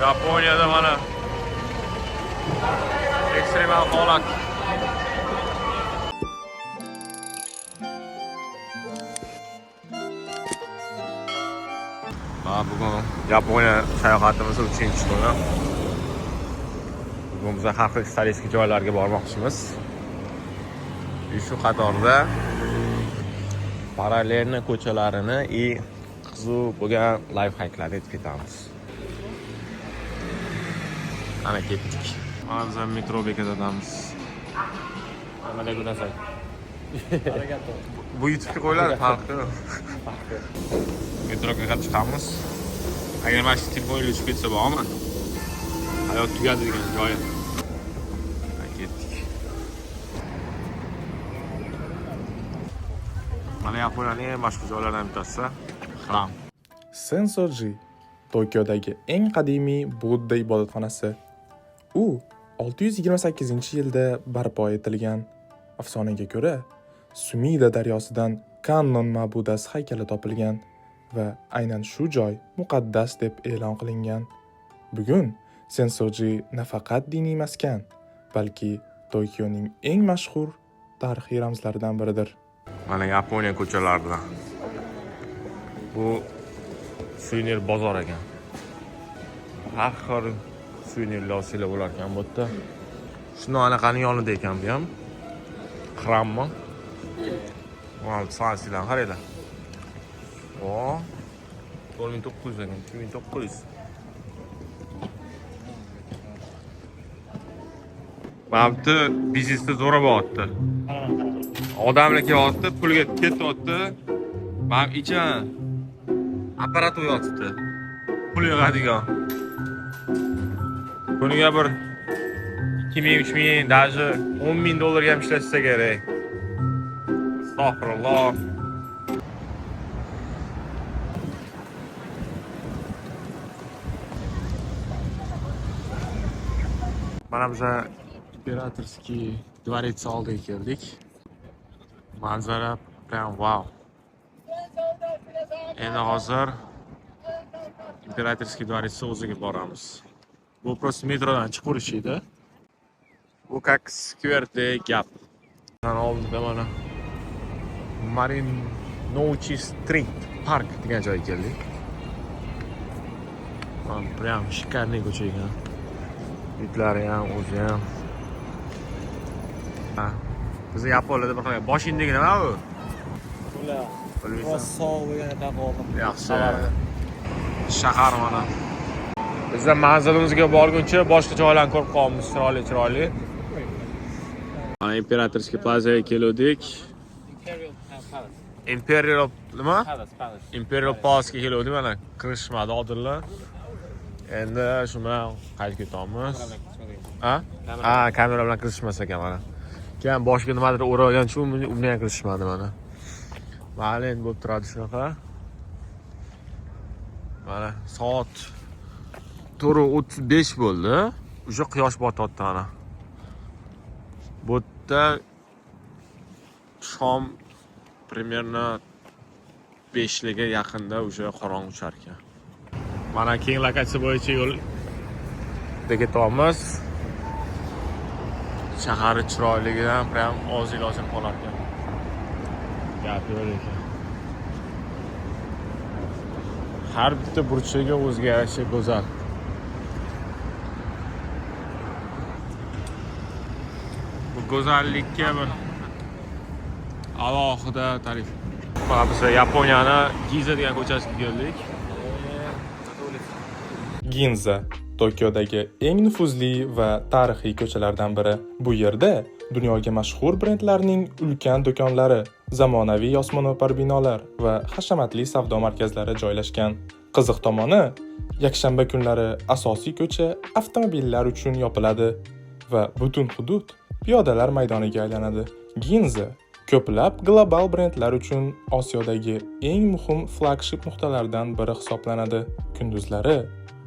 Yaponiyada mana ekstremal holat. Bugun Yaponiya sayohatimiz 3-kuni. Bugun biz har xil turistik joylarga bormoqchimiz. Shu qatorda parallelni ko'chalarini qiziq bo'lgan layfhacklarni aytib ketamiz. Ana ketdik. Mana biz metro bekatidamiz. Mana gunasak. Bu YouTube'ga qo'yiladi farqi. Metroga qatib chiqamiz. Agar mana shu telefonga tushib ketsa bormi? Hayot tugadi degan joyi. Ketdik. Mana Yaponiyaning eng mashhur joylaridan bittasi Hram. Sensoji, Tokiodagi eng qadimiy Budda ibodatxonasi. U 628-yilda barpo etilgan. Afsonaga ko'ra, Sumida daryosidan Kannon ma'budasi haykali topilgan va aynan shu joy muqaddas deb e'lon qilingan. Bugun Sensoji nafaqat diniy maskan, balki Tokioning eng mashhur tarixiy ramzlaridan biridir. Mana Yaponiya ko'chalaridan. Bu suvenir bozor ekan. Har xil suvenirlar sila bo'lar ekan bu yerda. Shuni anaqaning yonida ekan bu ham. Hrammi? Mana sansilan qaranglar. 4900 ekan, 2900. Mabdi biznesda zo'ra bo'lyapti. Odamlar kelyapti, pulga ketyapti. Men ichim apparat yotibdi. Pul yig'adigan. Kuniga bir 2000-3000, даже $10,000 ham ishlatsa kerak. Astagfirulloh. Mana biz imperatorskiy dvorets oldiga keldik. Manzara prям wow. Endi hozir imperatorskiy dvoretsga o'ziga boramiz. Bu просто metrodan chiqib urishdi. Bu как skverdek gap. Mana oldida mana Marinochi Street Park degan joyga keldik. Mana prям шикарный ko'cha ekan. Bitlari ham, o'zi ham. Bizni Yaponiyada bir qanday boshindagi nima bu? Ular sovuq bo'lganidan qoldim. Yaxshi. Shahar mana. Biz manzilimizga borguncha boshqa joylarni ko'rib qolamiz, chiroyli. Mana Imperatorskiy plazaga keldik. Imperial nima? Imperial Palace'ga keldik mana. Kirishmadi oldinlar. Endi shu bilan qaytib ketamiz. Kamera bilan kirishmas ekan mana. Keyin boshqa nimadir o'ragancha unga ham kirishmadi mana. Mana endi bo'lib turadi shunaqa. Mana soat 4:35 bo'ldi. O'sha quyosh botyapti mana. Bu yerda shom примерно 5 ga yaqinda o'sha qorong'u tushar ekan. Mana keng lokatsiya bo'yicha yo'lga ketyapmiz. Shahar chiroyligidan prям og'zing qolar ekan. Gap yo'q ekan. Har bitta burchiga o'ziga yarasha go'zal. Bu go'zallikka bir alohida ta'rif. Mana biz Yaponiyani Ginza degan ko'chasiga keldik. Ginza Tokiodagi eng nufuzli va tarixiy ko'chalardan biri. Bu yerda dunyoga mashhur brendlarning ulkan do'konlari, zamonaviy osmono'par binolar va hashamatli savdo markazlari joylashgan. Qiziq tomoni, yakshanba kunlari asosiy ko'cha avtomobillar uchun yopiladi va butun hudud piyodalar maydoniga aylanadi. Ginza ko'plab global brendlar uchun Osiyodagi eng muhim flagship nuqtalardan biri hisoblanadi. Kunduzlari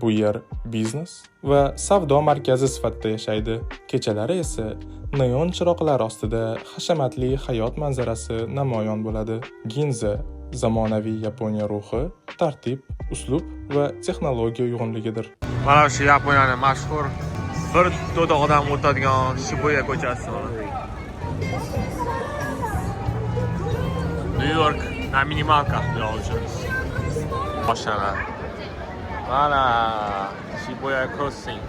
bu yer biznes va savdo markazi sifatida yashaydi. Kechalari esa neon chiroqlar ostida hashamatli hayot manzarasi namoyon bo'ladi. Ginza zamonaviy Yaponiya ruhi, tartib, uslub va texnologiya uyg'unligidir. Mana shu Yaponiyaning mashhur bir to'da odam o'tadigan Shibuya ko'chasi. New York na minimalka yo'lchimiz. Boshlanadi. Mana Shibuya Crossing.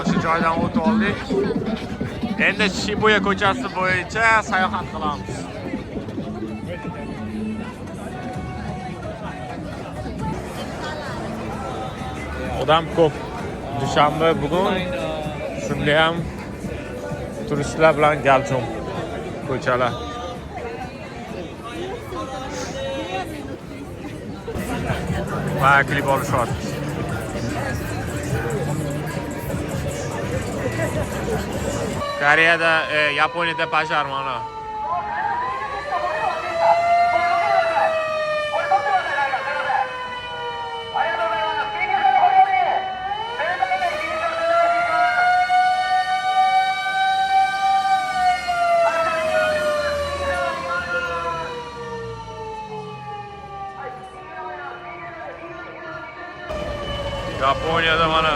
Shu joydan o'tib oldik. Endi Shibuya ko'chasi bo'yicha sayohat qilamiz. Odam ko'p. Dushanba bugun shunda ham turistlar bilan gavjum ko'chalar. Va klip olishyapti. Koreyada, Yaponiyada pojar mana. Yaponiyada mana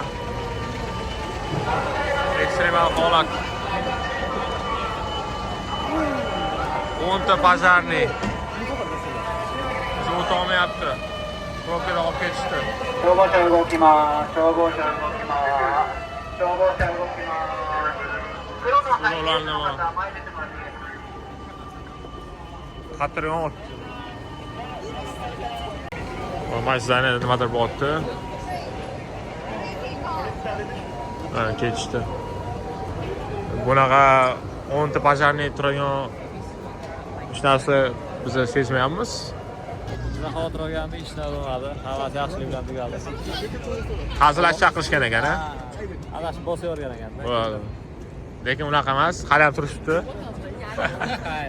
ekstremal holat. 10 ta pojarniy. Suv o'tolmayapti. Blokaga olib ketishdi. 消防車動きます。消防車動きます。消防車動きます。黒のハイエースの方前出てます。 Qattiq yonyapti. Mashinani nimadir botdi. Ketishdi. Bunaqa 10 ta pojarniy turgan hech narsa biz sezmayapmiz. Biza xavotir olganda ishlar bo'lmadi. Hammasi yaxshilik bilan tugadi. Hazillashib chaqirishgan ekan, a? Adashib bosavergan ekanda. Bo'ladi. Lekin unaqa emas, hali ham turishibdi.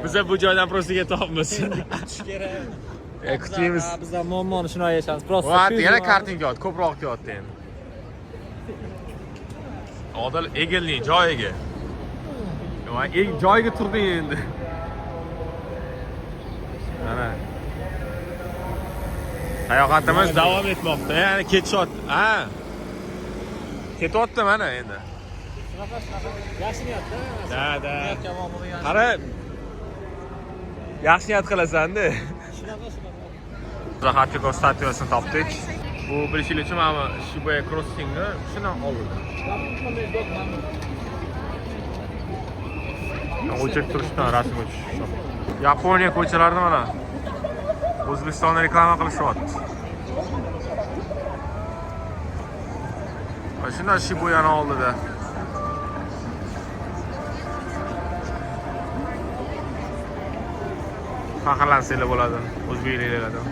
Biz bu joydan prosta ketyapmiz. Kutish kerak. Kutimiz. Biz ham muammoni shuni yechamiz. Prosta. Va yana kartinga ot, ko'proq kelyapti endi. Odil egilning joyiga. Va joyiga turding endi. Mana. Sayohatimiz davom etmoqda. Ya'ni ketishyapti. Ha. Ketyapti mana endi. Yaxshi niyatda. Da. Qara. Yaxshi niyat qilasan-da. Zaxartiko statyasini topdik. Bu bilishingiz uchun mana Shibuya Crossingni shundan oldida. O'chirib turishdan rasm tushish. Yaponiya ko'chalarida mana O'zbekistonni reklama qilishyapti. Mashina Shibuyani oldida. Faxrlansanglar bo'ladi o'zbekliklardan.